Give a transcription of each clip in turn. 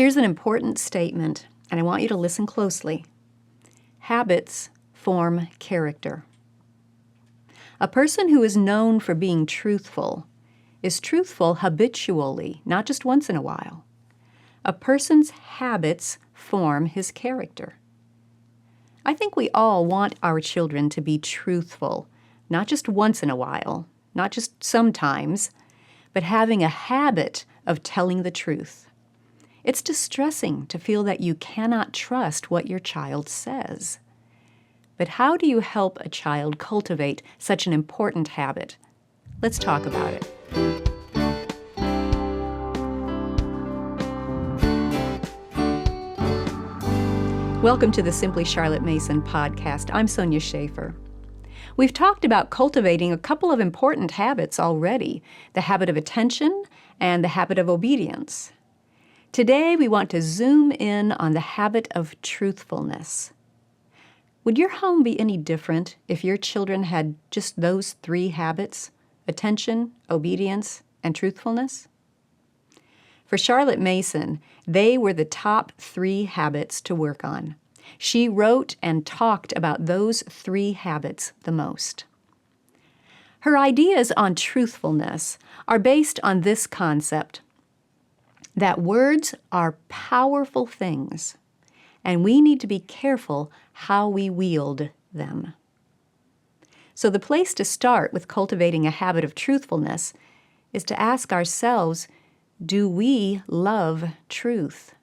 Here's an important statement, and I want you to listen closely. Habits form character. A person who is known for being truthful is truthful habitually, not just once in a while. A person's habits form his character. I think we all want our children to be truthful, not just once in a while, not just sometimes, but having a habit of telling the truth. It's distressing to feel that you cannot trust what your child says. But how do you help a child cultivate such an important habit? Let's talk about it. Welcome to the Simply Charlotte Mason podcast. I'm Sonia Schaefer. We've talked about cultivating a couple of important habits already, the habit of attention and the habit of obedience. Today, we want to zoom in on the habit of truthfulness. Would your home be any different if your children had just those three habits: attention, obedience, and truthfulness? For Charlotte Mason, they were the top 3 habits to work on. She wrote and talked about those 3 habits the most. Her ideas on truthfulness are based on this concept: that words are powerful things, and we need to be careful how we wield them. So the place to start with cultivating a habit of truthfulness is to ask ourselves, do we love truth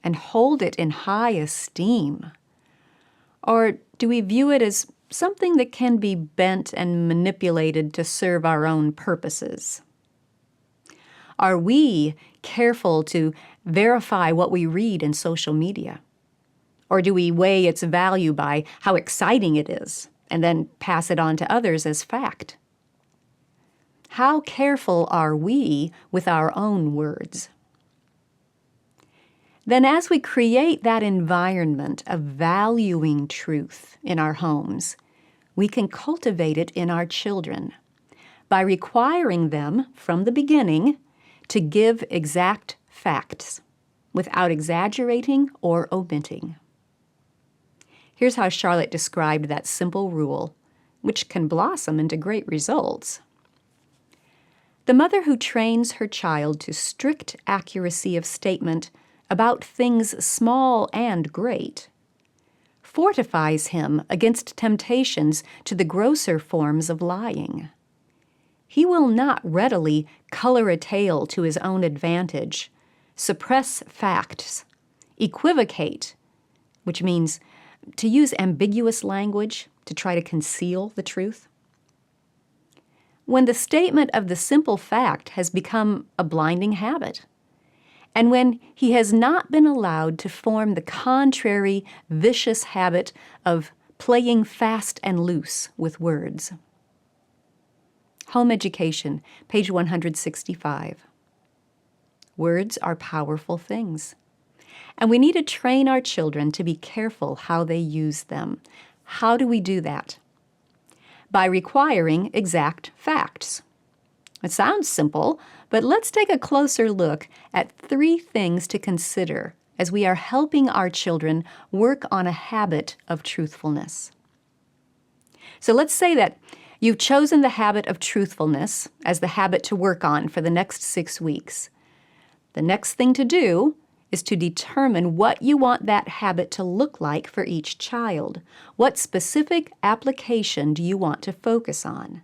and hold it in high esteem? Or do we view it as something that can be bent and manipulated to serve our own purposes? Are we careful to verify what we read in social media? Or do we weigh its value by how exciting it is and then pass it on to others as fact? How careful are we with our own words? Then as we create that environment of valuing truth in our homes, we can cultivate it in our children by requiring them from the beginning to give exact facts without exaggerating or omitting. Here's how Charlotte described that simple rule, which can blossom into great results. The mother who trains her child to strict accuracy of statement about things small and great fortifies him against temptations to the grosser forms of lying. He will not readily color a tale to his own advantage, suppress facts, equivocate, which means to use ambiguous language to try to conceal the truth. When the statement of the simple fact has become a blinding habit, and when he has not been allowed to form the contrary, vicious habit of playing fast and loose with words. Home Education, page 165. Words are powerful things, and we need to train our children to be careful how they use them. How do we do that? By requiring exact facts. It sounds simple, but let's take a closer look at 3 things to consider as we are helping our children work on a habit of truthfulness. So let's say that you've chosen the habit of truthfulness as the habit to work on for the next 6 weeks. The next thing to do is to determine what you want that habit to look like for each child. What specific application do you want to focus on?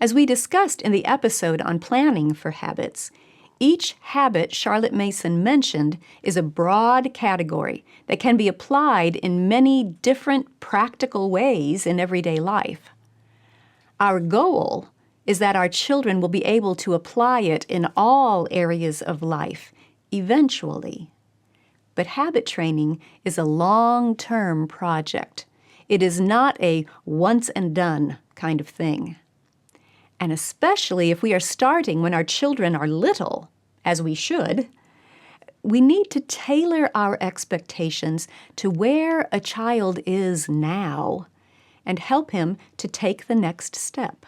As we discussed in the episode on planning for habits, each habit Charlotte Mason mentioned is a broad category that can be applied in many different practical ways in everyday life. Our goal is that our children will be able to apply it in all areas of life, eventually. But habit training is a long-term project. It is not a once-and-done kind of thing. And especially if we are starting when our children are little, as we should, we need to tailor our expectations to where a child is now and help him to take the next step.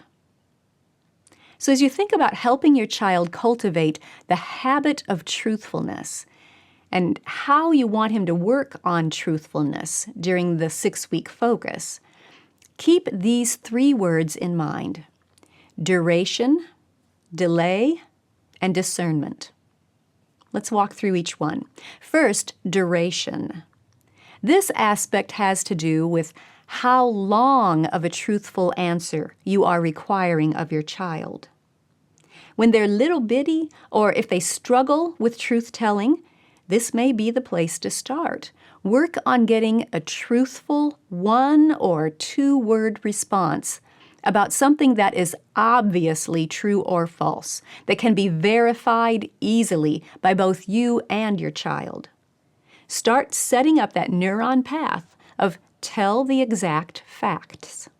So as you think about helping your child cultivate the habit of truthfulness, and how you want him to work on truthfulness during the 6-week focus, keep these 3 words in mind: duration, delay, and discernment. Let's walk through each one. First, duration. This aspect has to do with how long of a truthful answer you are requiring of your child. When they're little bitty, or if they struggle with truth-telling, this may be the place to start. Work on getting a truthful 1 or 2-word response about something that is obviously true or false, that can be verified easily by both you and your child. Start setting up that neuron path of tell the exact facts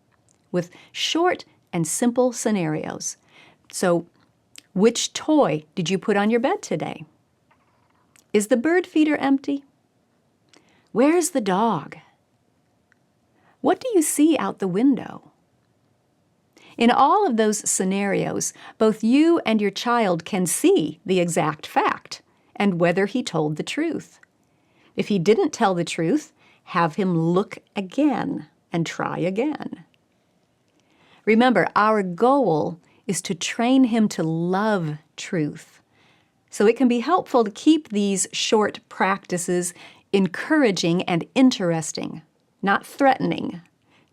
with short and simple scenarios. So, which toy did you put on your bed today? Is the bird feeder empty? Where's the dog? What do you see out the window? In all of those scenarios, both you and your child can see the exact fact and whether he told the truth. If he didn't tell the truth, have him look again and try again. Remember, our goal is to train him to love truth. So it can be helpful to keep these short practices encouraging and interesting, not threatening,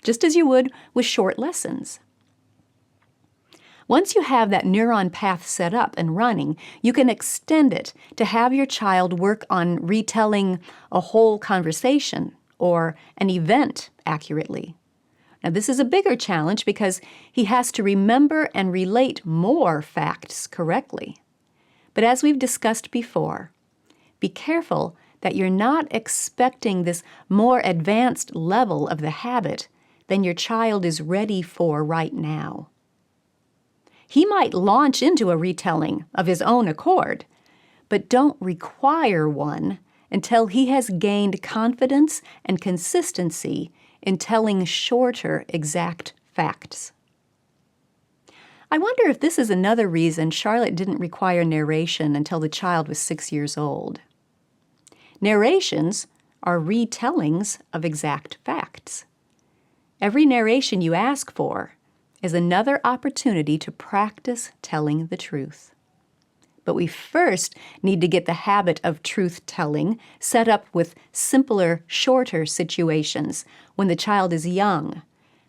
just as you would with short lessons. Once you have that neuron path set up and running, you can extend it to have your child work on retelling a whole conversation or an event accurately. Now, this is a bigger challenge because he has to remember and relate more facts correctly. But as we've discussed before, be careful that you're not expecting this more advanced level of the habit than your child is ready for right now. He might launch into a retelling of his own accord, but don't require one until he has gained confidence and consistency in telling shorter, exact facts. I wonder if this is another reason Charlotte didn't require narration until the child was 6 years old. Narrations are retellings of exact facts. Every narration you ask for is another opportunity to practice telling the truth. But we first need to get the habit of truth-telling set up with simpler, shorter situations when the child is young,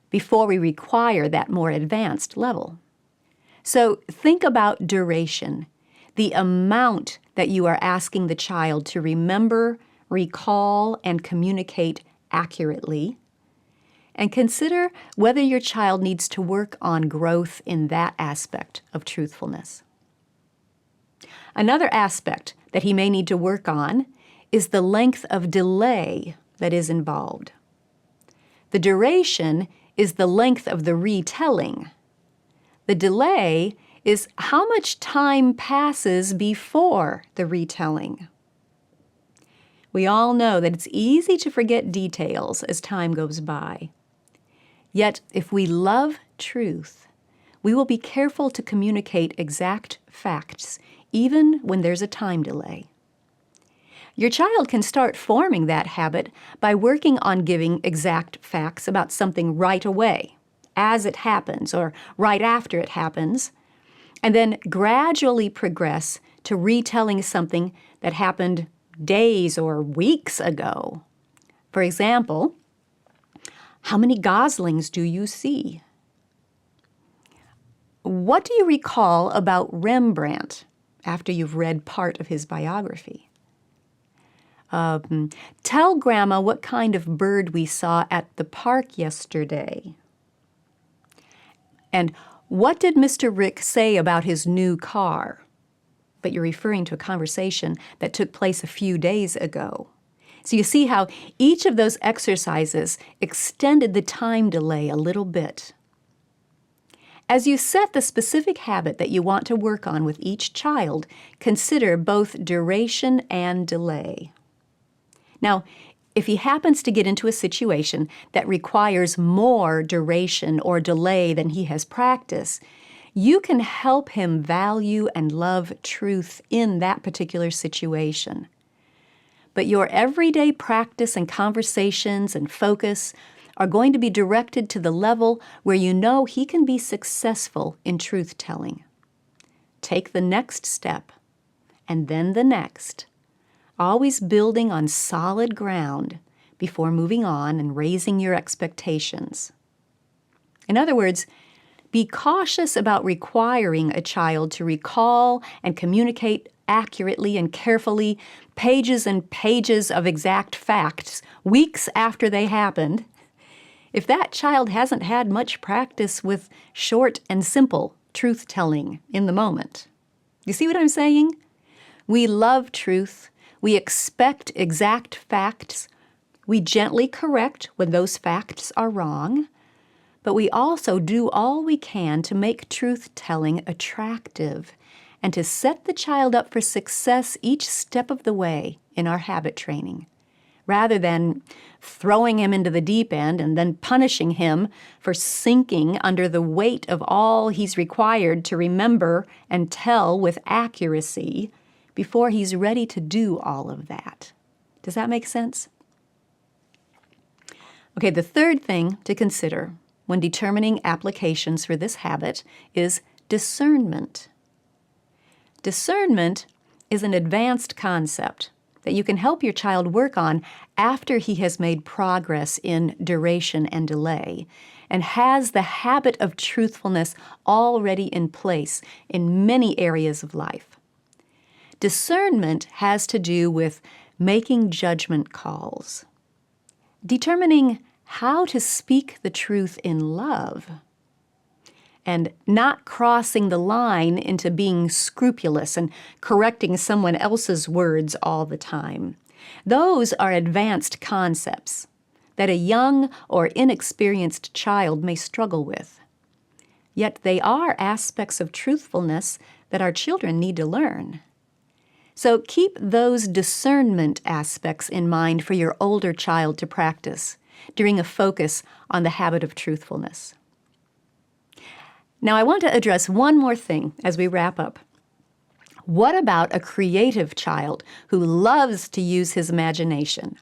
before we require that more advanced level. So think about duration, the amount that you are asking the child to remember, recall, and communicate accurately, and consider whether your child needs to work on growth in that aspect of truthfulness. Another aspect that he may need to work on is the length of delay that is involved. The duration is the length of the retelling. The delay is how much time passes before the retelling. We all know that it's easy to forget details as time goes by. Yet, if we love truth, we will be careful to communicate exact facts, even when there's a time delay. Your child can start forming that habit by working on giving exact facts about something right away, as it happens, or right after it happens, and then gradually progress to retelling something that happened days or weeks ago. For example, how many goslings do you see? What do you recall about Rembrandt after you've read part of his biography? Tell Grandma what kind of bird we saw at the park yesterday. And what did Mr. Rick say about his new car? But you're referring to a conversation that took place a few days ago. So you see how each of those exercises extended the time delay a little bit. As you set the specific habit that you want to work on with each child, consider both duration and delay. Now, if he happens to get into a situation that requires more duration or delay than he has practiced, you can help him value and love truth in that particular situation. but your everyday practice and conversations and focus are going to be directed to the level where you know he can be successful in truth-telling. Take the next step, and then the next, always building on solid ground before moving on and raising your expectations. In other words, be cautious about requiring a child to recall and communicate accurately and carefully pages and pages of exact facts weeks after they happened if that child hasn't had much practice with short and simple truth-telling in the moment. You see what I'm saying? We love truth. We expect exact facts. We gently correct when those facts are wrong. But we also do all we can to make truth-telling attractive and to set the child up for success each step of the way in our habit training, rather than throwing him into the deep end and then punishing him for sinking under the weight of all he's required to remember and tell with accuracy before he's ready to do all of that. Does that make sense? Okay, the third thing to consider when determining applications for this habit is discernment. Discernment is an advanced concept that you can help your child work on after he has made progress in duration and delay and has the habit of truthfulness already in place in many areas of life. Discernment has to do with making judgment calls, determining how to speak the truth in love, and not crossing the line into being scrupulous and correcting someone else's words all the time. Those are advanced concepts that a young or inexperienced child may struggle with. Yet they are aspects of truthfulness that our children need to learn. So keep those discernment aspects in mind for your older child to practice during a focus on the habit of truthfulness. Now, I want to address one more thing as we wrap up. What about a creative child who loves to use his imagination?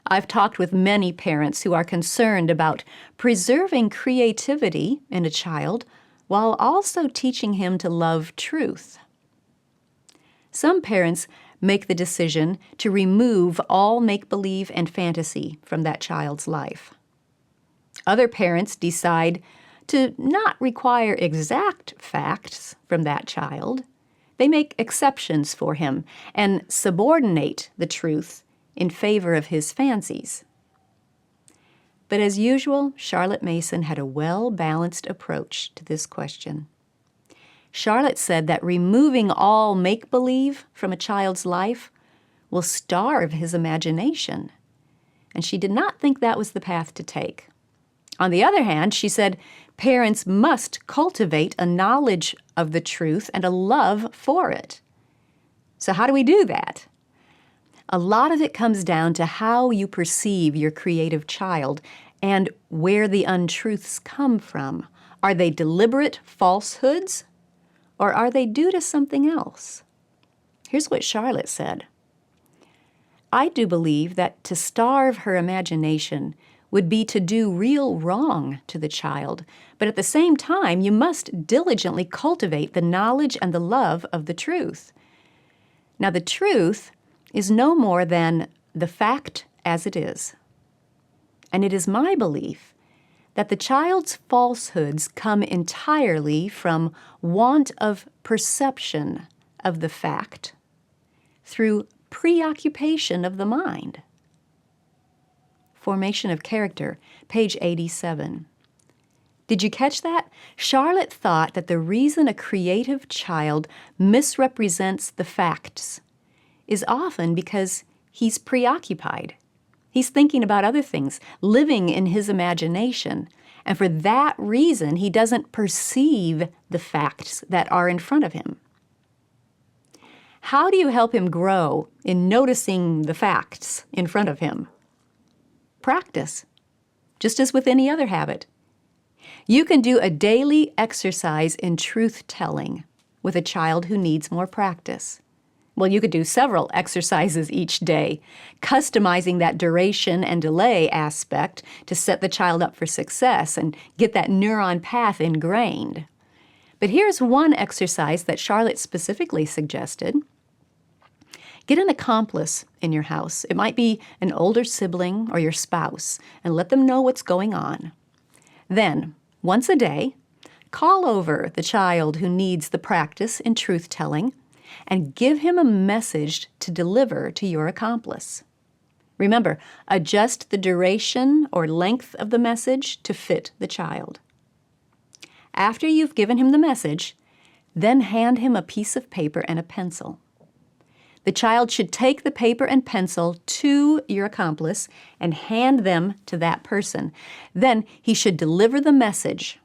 I've talked with many parents who are concerned about preserving creativity in a child while also teaching him to love truth. Some parents make the decision to remove all make-believe and fantasy from that child's life. Other parents decide to not require exact facts from that child. They make exceptions for him and subordinate the truth in favor of his fancies. But as usual, Charlotte Mason had a well-balanced approach to this question. Charlotte said that removing all make-believe from a child's life will starve his imagination, and she did not think that was the path to take. On the other hand, she said parents must cultivate a knowledge of the truth and a love for it. So how do we do that? A lot of it comes down to how you perceive your creative child and where the untruths come from. Are they deliberate falsehoods? Or are they due to something else? Here's what Charlotte said. I do believe that to starve her imagination would be to do real wrong to the child, but at the same time, you must diligently cultivate the knowledge and the love of the truth. Now, the truth is no more than the fact as it is. And it is my belief that the child's falsehoods come entirely from want of perception of the fact through preoccupation of the mind. Formation of Character, page 87. Did you catch that? Charlotte thought that the reason a creative child misrepresents the facts is often because he's preoccupied. He's thinking about other things, living in his imagination, and for that reason, he doesn't perceive the facts that are in front of him. How do you help him grow in noticing the facts in front of him? Practice, just as with any other habit. You can do a daily exercise in truth-telling with a child who needs more practice. Well, you could do several exercises each day, customizing that duration and delay aspect to set the child up for success and get that neuron path ingrained. But here's one exercise that Charlotte specifically suggested. Get an accomplice in your house. It might be an older sibling or your spouse, and let them know what's going on. Then, once a day, call over the child who needs the practice in truth-telling and give him a message to deliver to your accomplice. Remember, adjust the duration or length of the message to fit the child. After you've given him the message, then hand him a piece of paper and a pencil. The child should take the paper and pencil to your accomplice and hand them to that person. Then he should deliver the message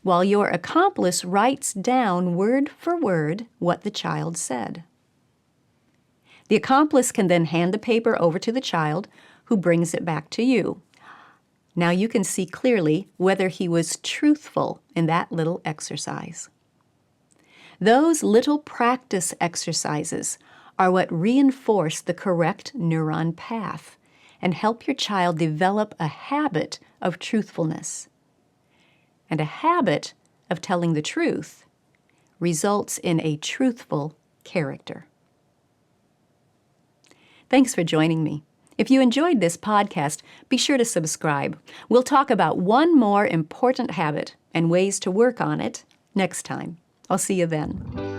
while your accomplice writes down word for word what the child said. The accomplice can then hand the paper over to the child, who brings it back to you. Now you can see clearly whether he was truthful in that little exercise. Those little practice exercises are what reinforce the correct neuron path and help your child develop a habit of truthfulness. And a habit of telling the truth results in a truthful character. Thanks for joining me. If you enjoyed this podcast, be sure to subscribe. We'll talk about one more important habit and ways to work on it next time. I'll see you then.